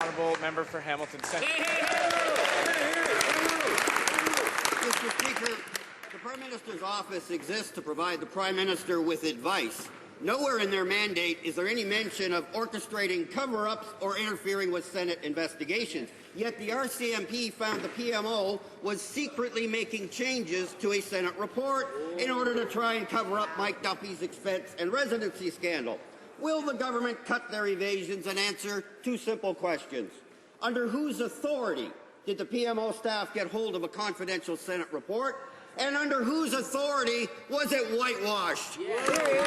Honourable member for Hamilton Centre. Mr. Speaker, the Prime Minister's office exists to provide the Prime Minister with advice. Nowhere in their mandate is there any mention of orchestrating cover-ups or interfering with Senate investigations. Yet the RCMP found the PMO was secretly making changes to a Senate report in order to try and cover up Mike Duffy's expense and residency scandal. Will the government cut their evasions and answer two simple questions? Under whose authority did the PMO staff get hold of a confidential Senate report? And under whose authority was it whitewashed? The Honourable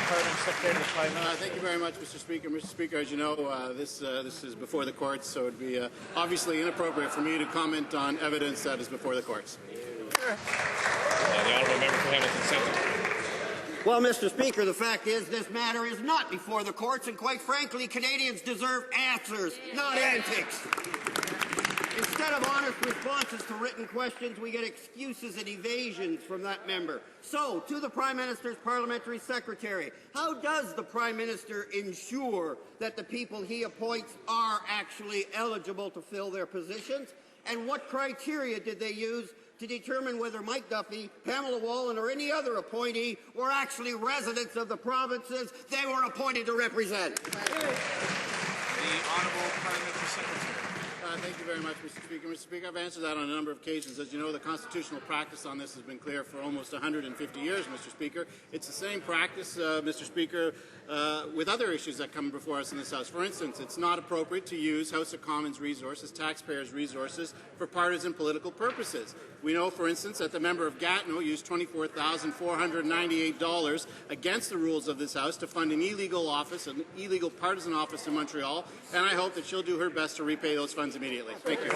Parliament Secretary to the Prime Minister. Thank you very much, Mr. Speaker. Mr. Speaker, as you know, this is before the courts, so it would be obviously inappropriate for me to comment on evidence that is before the courts. The Honourable member for Hamilton Centre. Well, Mr. Speaker, the fact is this matter is not before the courts, and quite frankly, Canadians deserve answers, not antics. Instead of honest responses to written questions, we get excuses and evasions from that member. So, to the Prime Minister's Parliamentary Secretary, how does the Prime Minister ensure that the people he appoints are actually eligible to fill their positions? And what criteria did they use to determine whether Mike Duffy, Pamela Wallin, or any other appointee were actually residents of the provinces they were appointed to represent? The Honourable Parliamentary Secretary. Thank you very much, Mr. Speaker. Mr. Speaker, I've answered that on a number of occasions. As you know, the constitutional practice on this has been clear for almost 150 years, Mr. Speaker. It's the same practice, Mr. Speaker, with other issues that come before us in this House. For instance, it's not appropriate to use House of Commons resources, taxpayers' resources, for partisan political purposes. We know, for instance, that the member of Gatineau used $24,498 against the rules of this House to fund an illegal partisan office in Montreal, and I hope that she'll do her best to repay those funds immediately. Thank you.